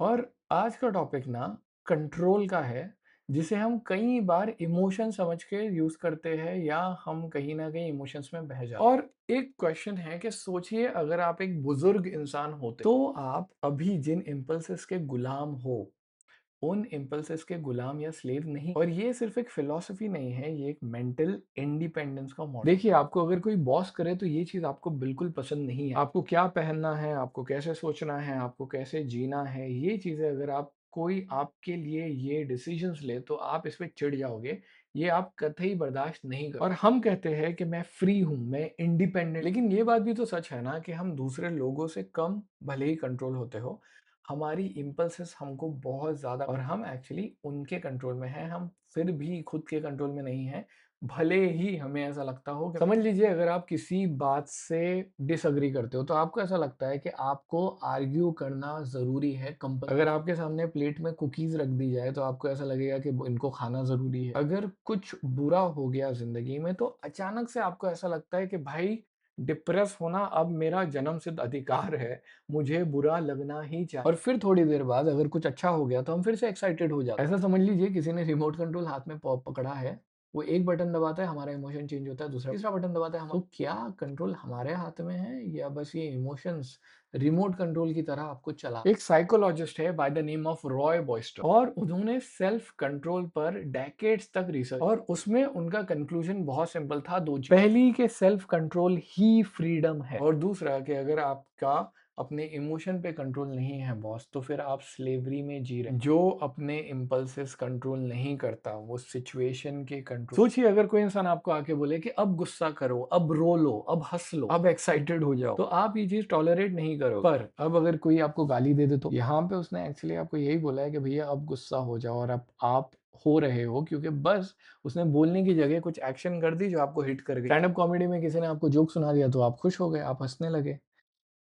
और आज का टॉपिक ना कंट्रोल का है, जिसे हम कई बार इमोशन समझ के यूज़ करते हैं या हम कहीं न कहीं इमोशंस में बह जाते हैं। और एक क्वेश्चन है कि सोचिए अगर आप एक बुज़ुर्ग इंसान होते, तो आप अभी जिन इम्पल्सेस के गुलाम हो, उन इम्पल्सेस के गुलाम या स्लेव नहीं। और ये सिर्फ एक फिलॉसफी नहीं है, ये एक मेंटल इंडिपेंडेंस का मॉडल। देखिए, आपको अगर कोई बॉस करे तो ये चीज़ आपको बिल्कुल पसंद नहीं है। आपको क्या पहनना है, आपको कैसे सोचना है, आपको कैसे जीना है, ये चीज़ें अगर आप कोई आपके लिए ये डिसीजंस ले तो आप इस पे चिढ़ जाओगे। ये आप कतई बर्दाश्त नहीं कर। और हम कहते हैं कि मैं फ्री हूँ, मैं इंडिपेंडेंट। लेकिन ये बात भी तो सच है ना कि हम दूसरे लोगों से कम भले ही कंट्रोल होते हो, हमारी इम्पल्सेस हमको बहुत ज़्यादा, और हम एक्चुअली उनके कंट्रोल में हैं, हम फिर भी खुद के कंट्रोल में नहीं हैं, भले ही हमें ऐसा लगता हो। कि समझ लीजिए अगर आप किसी बात से डिसएग्री करते हो, तो आपको ऐसा लगता है कि आपको आर्ग्यू करना ज़रूरी है, कंपल अगर आपके सामने प्लेट में कुकीज़ रख दी जाए, तो आपको ऐसा लगेगा कि ब इनको खाना ज़रूरी है। अगर कुछ बुरा हो गया ज़िंदगी में, तो अचानक से आपको ऐसा लगता है कि भाई डिप्रेस होना अब मेरा जन्मसिद्ध अधिकार है, मुझे बुरा लगना ही चाहिए। और फिर थोड़ी देर बाद अगर कुछ अच्छा हो गया तो हम फिर से एक्साइटेड हो जाते हैं। ऐसा समझ लीजिए किसी ने रिमोट कंट्रोल हाथ में पकड़ा है, वो एक बटन दबाता है, हमारा इमोशन चेंज होता है, दूसरा तीसरा बटन दबाता है, हम तो क्या कंट्रोल हमारे हाथ में है या बस ये इमोशंस रिमोट कंट्रोल की तरह आपको चला। एक साइकोलॉजिस्ट है by the name of Roy Baumeister, और उन्होंने सेल्फ कंट्रोल पर डेकेड्स तक रिसर्च, और उसमें उनका कंक्लूजन बहुत सिंपल था। दो चीज, पहली के सेल्फ कंट्रोल ही फ्रीडम है, और दूसरा कि अगर आपका अपने इमोशन पे कंट्रोल नहीं है बॉस, तो फिर आप स्लेवरी में जी रहे हैं। जो अपने इम्पल्सेस कंट्रोल नहीं करता, वो सिचुएशन के कंट्रोल। सोचिए अगर कोई इंसान आपको आके बोले कि अब गुस्सा करो, अब रो लो, अब हंस लो, अब एक्साइटेड हो जाओ, तो आप ये चीज टॉलरेट नहीं करो। पर अब अगर कोई आपको गाली दे दे, तो यहाँ पे उसने एक्चुअली आपको यही बोला है कि भैया अब गुस्सा हो जाओ, और अब आप हो रहे हो क्योंकि बस उसने बोलने की जगह कुछ एक्शन कर दी जो आपको हिट कर गई। स्टैंड अप कॉमेडी में किसी ने आपको जोक सुना दिया तो आप खुश हो गए, आप हंसने लगे।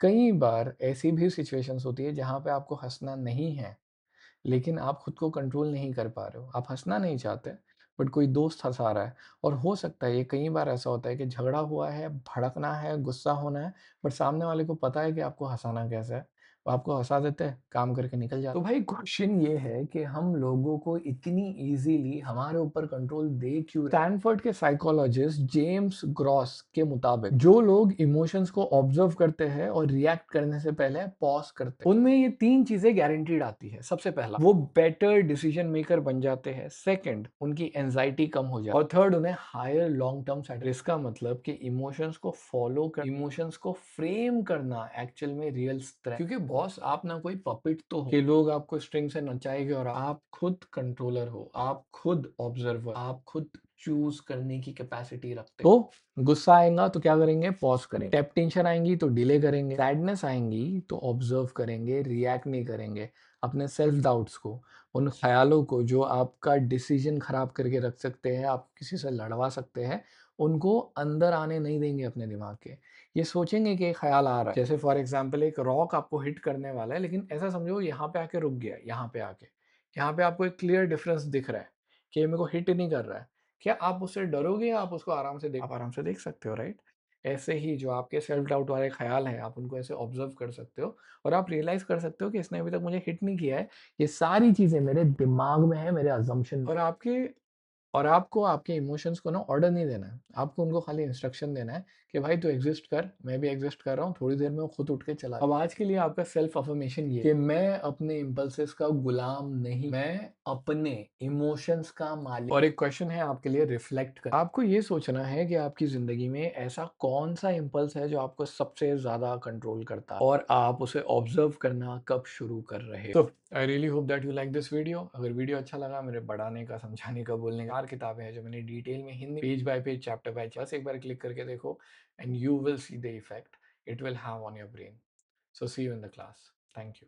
कई बार ऐसी भी सिचुएशंस होती है जहाँ पे आपको हँसना नहीं है, लेकिन आप खुद को कंट्रोल नहीं कर पा रहे हो। आप हँसना नहीं चाहते, बट कोई दोस्त हँसा रहा है, और हो सकता है ये कई बार ऐसा होता है कि झगड़ा हुआ है, भड़कना है, गुस्सा होना है, बट सामने वाले को पता है कि आपको हँसाना कैसे है। वो आपको हँसा देते हैं, काम करके निकल जाते हैं। तो भाई क्वेश्चन ये है कि हम लोगों को इतनी ईज़िली हमारे ऊपर कंट्रोल दे क्यों रहे हैं? स्टैनफोर्ड के साइकोलॉजिस्ट जेम्स ग्रॉस के मुताबिक जो लोग इमोशंस को ऑब्जर्व करते हैं और रिएक्ट करने से पहले पॉज करते हैं, उनमें ये तीन चीजें गारंटीड आती है। सबसे पहला, वो बेटर डिसीजन मेकर बन जाते हैं। सेकंड, उनकी एंजाइटी कम हो जाती है। और थर्ड, उन्हें हायर लॉन्ग टर्म सेटिस्फैक्शन। इसका मतलब कि इमोशंस को फॉलो कर, इमोशंस को फ्रेम करना एक्चुअल में रियल स्ट्रेंथ। क्योंकि बॉस आप ना कोई पपिट तो हो कि लोग आपको स्ट्रिंग से नचाएंगे, और आप खुद कंट्रोलर हो, आप खुद ऑब्जर्वर, आप खुद चूज करने की कैपेसिटी रखते हो। तो गुस्सा आएगा तो क्या करेंगे? पॉज करेंगे। टैप टेंशन आएंगी तो डिले करेंगे। सैडनेस आएंगी तो ऑब्जर्व करेंगे, रिएक्ट नहीं करेंगे। अपने सेल्फ डाउट्स को, उन ख्यालों को जो आपका डिसीजन खराब करके रख सकते हैं, आप किसी से लड़वा सकते हैं, उनको अंदर आने नहीं देंगे अपने दिमाग के। ये सोचेंगे कि एक ख्याल आ रहा है, जैसे फॉर एग्जाम्पल एक रॉक आपको हिट करने वाला है, लेकिन ऐसा समझो यहाँ पे आके रुक गया, यहाँ पे आके, यहाँ पे आपको एक क्लियर डिफरेंस दिख रहा है कि ये मेरे को हिट नहीं कर रहा है। क्या आप उससे डरोगे या आप उसको आराम से देख, आप आराम से देख सकते हो, राइट? ऐसे ही जो आपके सेल्फ डाउट वाले ख्याल हैं, आप उनको ऐसे ऑब्जर्व कर सकते हो, और आप रियलाइज कर सकते हो कि इसने अभी तक मुझे हिट नहीं किया है। ये सारी चीजें मेरे दिमाग में है, मेरे अजम्पशन। और आपको आपके इमोशंस को ना ऑर्डर नहीं देना है, आपको उनको खाली इंस्ट्रक्शन देना है कि भाई तू एग्जिस्ट कर, मैं भी एग्जिस्ट कर रहा हूँ, थोड़ी देर में वो खुद उठ के चला। अब आज के लिए आपका सेल्फ अफर्मेशन ये कि मैं अपने इम्पल्सेस का गुलाम नहीं, मैं अपने इमोशंस का मालिक। और एक क्वेश्चन है आपके लिए, रिफ्लेक्ट कर, आपको ये सोचना है कि आपकी जिंदगी में ऐसा कौन सा इम्पल्स है जो आपको सबसे ज्यादा कंट्रोल करता है, और आप उसे ऑब्जर्व करना कब शुरू कर रहे हो। तो I really hope that you like this video. अगर वीडियो अच्छा लगा, मेरे बढ़ाने का, समझाने का, बोलने का, 4 किताबें हैं जो मैंने डिटेल में Hindi, page by page, chapter by chapter, बस एक बार क्लिक करके देखो, and you will see the effect it will have on your brain. So see you in the class. Thank you.